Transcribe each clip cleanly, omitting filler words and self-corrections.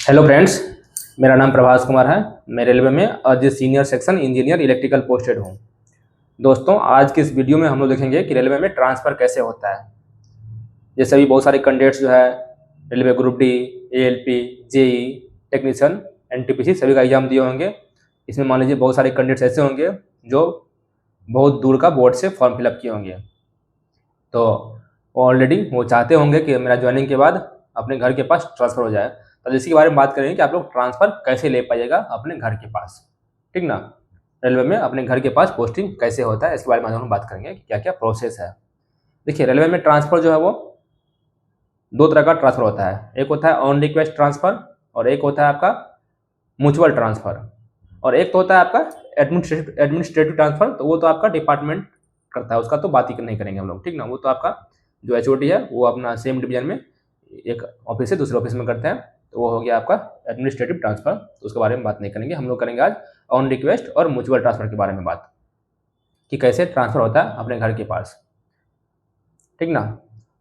Hello friends, मेरा नाम प्रभास कुमार है। मैं रेलवे में as a senior section engineer electrical posted हूँ। दोस्तों, आज की इस वीडियो में हम लोग देखेंगे कि रेलवे में ट्रांसफ़र कैसे होता है। जैसे अभी बहुत सारे कैंडिडेट्स जो है railway group D, ALP, JE, technician, NTPC सभी का एग्जाम दिए होंगे। इसमें मान लीजिए बहुत सारे कैंडिडेट्स ऐसे होंगे जो बहुत दूर का बोर्ड से फॉर्म फिलअप किए होंगे, तो ऑलरेडी वो चाहते होंगे कि मेरा ज्वाइनिंग के बाद अपने घर के पास ट्रांसफ़र हो जाए। तो इसी के बारे में बात करेंगे कि आप लोग ट्रांसफ़र कैसे ले पाइएगा अपने घर के पास, ठीक ना। रेलवे में अपने घर के पास पोस्टिंग कैसे होता है, इसके बारे में हम बात करेंगे कि क्या क्या प्रोसेस है। देखिए, रेलवे में ट्रांसफ़र जो है वो दो तरह का ट्रांसफ़र होता है। एक होता है ऑन रिक्वेस्ट ट्रांसफ़र और एक होता है आपका म्यूचुअल ट्रांसफ़र, और एक तो होता है आपका एडमिनिस्ट्रेटिव ट्रांसफ़र। तो वो तो आपका डिपार्टमेंट करता है, उसका तो बात ही नहीं करेंगे हम लोग, ठीक ना। वो तो आपका जो एचओडी है वो अपना सेम डिवीजन में एक ऑफिस से दूसरे ऑफिस में करते हैं, तो वो हो गया आपका एडमिनिस्ट्रेटिव ट्रांसफ़र। तो उसके बारे में बात नहीं करेंगे, हम लोग करेंगे आज ऑन रिक्वेस्ट और म्यूचुअल ट्रांसफ़र के बारे में बात, कि कैसे ट्रांसफ़र होता है अपने घर के पास, ठीक ना।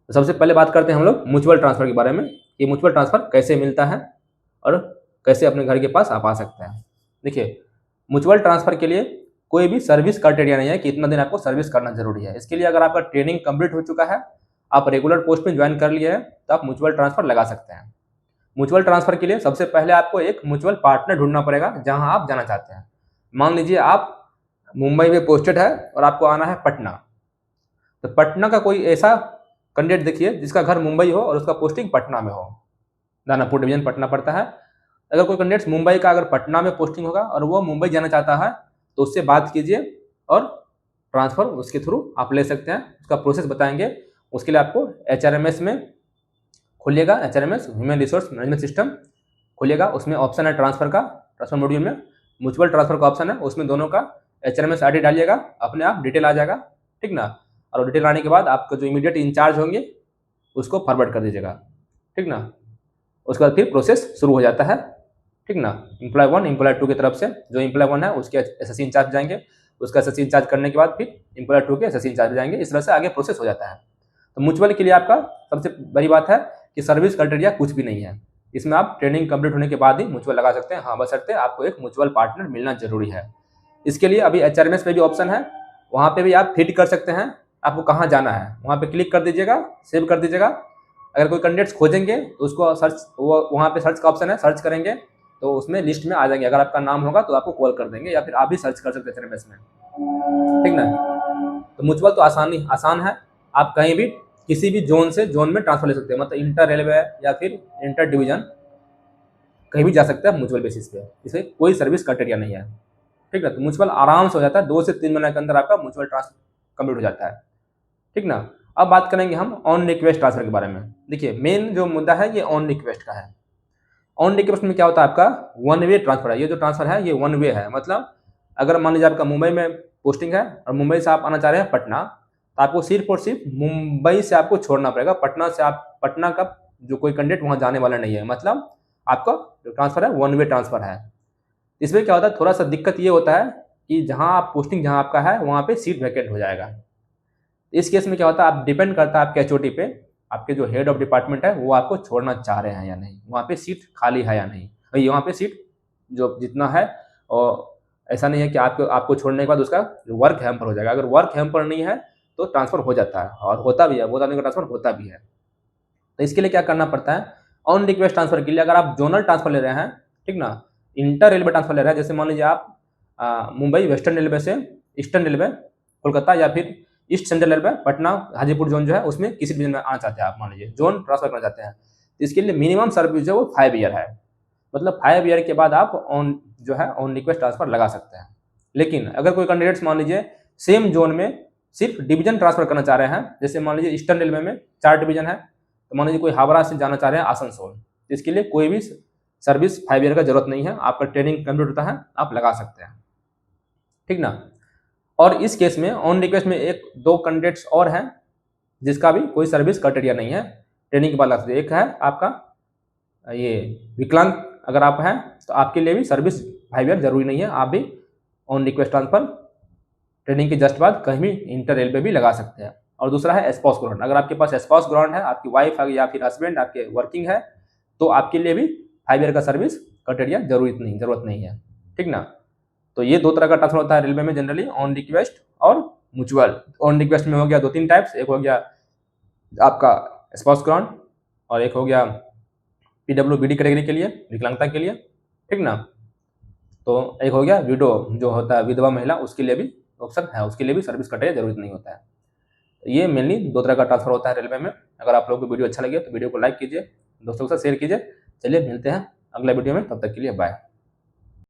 तो सबसे पहले बात करते हैं हम लोग म्यूचुअल ट्रांसफ़र के बारे में, कि म्यूचुअल ट्रांसफ़र कैसे मिलता है और कैसे अपने घर के पास आप आ सकते हैं। देखिए, म्यूचुअल ट्रांसफ़र के लिए कोई भी सर्विस क्राइटेरिया नहीं है कि इतना दिन आपको सर्विस करना जरूरी है। इसके लिए अगर आपका ट्रेनिंग कंप्लीट हो चुका है, आप रेगुलर पोस्ट में ज्वाइन कर लिए हैं, तो आप म्यूचुअल ट्रांसफ़र लगा सकते हैं। म्यूचुअल ट्रांसफ़र के लिए सबसे पहले आपको एक म्यूचुअल पार्टनर ढूंढना पड़ेगा जहां आप जाना चाहते हैं। मान लीजिए आप मुंबई में पोस्टेड है और आपको आना है पटना, तो पटना का कोई ऐसा कैंडिडेट देखिए जिसका घर मुंबई हो और उसका पोस्टिंग पटना में हो। दानापुर डिवीजन पटना पड़ता है। अगर कोई कैंडिडेट मुंबई का अगर पटना में पोस्टिंग होगा और वो मुंबई जाना चाहता है, तो उससे बात कीजिए और ट्रांसफ़र उसके थ्रू आप ले सकते हैं। उसका प्रोसेस बताएंगे। उसके लिए आपको एचआरएमएस में खोलिएगा, HRMS human resource management system खोलिएगा। उसमें ऑप्शन है ट्रांसफ़र का, ट्रांसफ़र मॉड्यूल में म्यूचुअल ट्रांसफ़र का ऑप्शन है, उसमें दोनों का एचआरएमएस आईडी डालिएगा, अपने आप डिटेल आ जाएगा, ठीक ना। और डिटेल आने के बाद आपको जो इमीडिएट इंचार्ज होंगे उसको फॉरवर्ड कर दीजिएगा, ठीक ना। उसके बाद फिर प्रोसेस शुरू हो जाता है, ठीक ना। एम्प्लॉय 1 एम्प्लॉय 2 की तरफ से जो एम्प्लॉय 1 है उसके एसएससी इंचार्ज जाएंगे, उसका एसएससी इंचार्ज करने के बाद फिर एम्प्लॉय 2 के एसएससी इंचार्ज जाएंगे। इस तरह से आगे प्रोसेस हो जाता है। तो म्यूचुअल के लिए आपका सबसे बड़ी बात है कि सर्विस क्राइटेरिया कुछ भी नहीं है। इसमें आप ट्रेनिंग कंप्लीट होने के बाद ही म्यूचुअल लगा सकते हैं। हाँ, बशर्ते आपको एक म्यूचुअल पार्टनर मिलना जरूरी है। इसके लिए अभी एचआरएमएस पे भी ऑप्शन है, वहाँ पे भी आप फिट कर सकते हैं आपको कहाँ जाना है। वहाँ पे क्लिक कर दीजिएगा, सेव कर दीजिएगा। अगर कोई कैंडिडेट्स खोजेंगे तो उसको सर्च, वो वहाँ पे सर्च का ऑप्शन है, सर्च करेंगे तो उसमें लिस्ट में आ जाएंगे। अगर आपका नाम होगा तो आपको कॉल कर देंगे, या फिर आप भी सर्च कर सकते हैं एचआरएमएस में, ठीक ना। तो म्यूचुअल तो आसान है। आप कहीं भी किसी भी जोन से जोन में ट्रांसफर ले सकते हैं, मतलब इंटर रेलवे या फिर इंटर डिवीजन कहीं भी जा सकते हैं म्यूचुअल बेसिस पे। इसे कोई सर्विस क्राइटेरिया नहीं है, ठीक ना। तो म्यूचुअल आराम से हो जाता है, 2 से 3 महीने के अंदर आपका म्यूचुअल ट्रांसफर कंप्लीट हो जाता है, ठीक ना। अब बात करेंगे हम ऑन रिक्वेस्ट ट्रांसफर के बारे में। देखिए, मेन जो मुद्दा है ये ऑन रिक्वेस्ट का है। ऑन रिक्वेस्ट में क्या होता है, आपका वन वे ट्रांसफर है। ये जो ट्रांसफर है ये वन वे है, मतलब अगर मान लीजिए आपका मुंबई में पोस्टिंग है और मुंबई से आप आना चाह रहे हैं पटना, तो आपको सिर्फ और सिर्फ मुंबई से आपको छोड़ना पड़ेगा। पटना से आप, पटना का जो कोई कैंडिडेट वहाँ जाने वाला नहीं है, मतलब आपका जो ट्रांसफर है वन वे ट्रांसफर है। इसमें क्या होता है, थोड़ा सा दिक्कत ये होता है कि जहाँ आप पोस्टिंग जहाँ आपका है वहाँ पे सीट वैकेंट हो जाएगा। इस केस में क्या होता है, आप डिपेंड करता है आपके एचओडी पे, आपके जो हेड ऑफ डिपार्टमेंट है वो आपको छोड़ना चाह रहे हैं या नहीं, वहाँ पे सीट खाली है या नहीं। और वहाँ पे सीट जो जितना है, और ऐसा नहीं है कि आपको छोड़ने के बाद उसका वर्क हैम्पर हो जाएगा। अगर वर्क हैम्पर नहीं है तो ट्रांसफ़र हो जाता है, और होता भी है, बहुत आदमी का ट्रांसफ़र होता भी है। तो इसके लिए क्या करना पड़ता है, ऑन रिक्वेस्ट ट्रांसफ़र के लिए अगर आप जोनल ट्रांसफ़र ले रहे हैं, ठीक ना, इंटर रेलवे ट्रांसफ़र ले रहे हैं, जैसे मान लीजिए आप मुंबई वेस्टर्न रेलवे से ईस्टर्न रेलवे कोलकाता, या फिर east central railway Patna Hajipur zone जो है उसमें किसी डिवीजन में आना चाहते हैं, आप मान लीजिए जोन ट्रांसफर करना चाहते हैं, तो इसके लिए मिनिमम सर्विस जो है वो 5 ईयर है। मतलब 5 ईयर के बाद आप ऑन जो है ऑन रिक्वेस्ट ट्रांसफर लगा सकते हैं। लेकिन अगर कोई कैंडिडेट्स मान लीजिए सेम जोन में सिर्फ डिवीजन ट्रांसफर करना चाह रहे हैं, जैसे मान लीजिए ईस्टर्न रेलवे में 4 डिवीजन है, तो मान लीजिए कोई हावड़ा से जाना चाह रहे हैं आसनसोल, तो इसके लिए कोई भी सर्विस 5 ईयर का जरूरत नहीं है। आपका ट्रेनिंग कंप्लीट होता है, आप लगा सकते हैं, ठीक ना। और इस केस में ऑन रिक्वेस्ट में एक दो कैंडिडेट्स और हैं जिसका भी कोई सर्विस क्राइटेरिया नहीं है, ट्रेनिंग के बाद लगा सकते हैं। एक है आपका ये विकलांग, अगर आप हैं तो आपके लिए भी सर्विस 5 ईयर जरूरी नहीं है, आप भी ऑन रिक्वेस्ट ट्रांसफर ट्रेनिंग के जस्ट बाद कहीं भी इंटर रेलवे भी लगा सकते हैं। और दूसरा है स्पाउस ग्राउंड, अगर आपके पास स्पाउस ग्राउंड है, आपकी वाइफ है या फिर हस्बैंड आपके वर्किंग है, तो आपके लिए भी 5 ईयर का सर्विस क्राइटेरिया जरूरत नहीं है, ठीक ना। तो ये 2 तरह का ट्रांसफर होता है रेलवे में जनरली, ऑन रिक्वेस्ट और म्यूचुअल। ऑन रिक्वेस्ट में हो गया 2-3 टाइप्स, एक हो गया आपका स्पाउस ग्रांट और एक हो गया पीडब्ल्यूबीडी कैटेगरी के लिए, विकलांगता के लिए, ठीक ना। तो एक हो गया विडो जो होता है विधवा महिला, उसके लिए भी ऑप्शन है, उसके लिए भी सर्विस क्राइटेरिया जरूरत नहीं होता है। ये मेनली 2 तरह का ट्रांसफर होता है रेलवे में। अगर आप लोगों को वीडियो अच्छा लगे तो वीडियो को लाइक कीजिए, दोस्तों के साथ शेयर कीजिए। चलिए मिलते हैं अगला वीडियो में, तब तक के लिए बाय।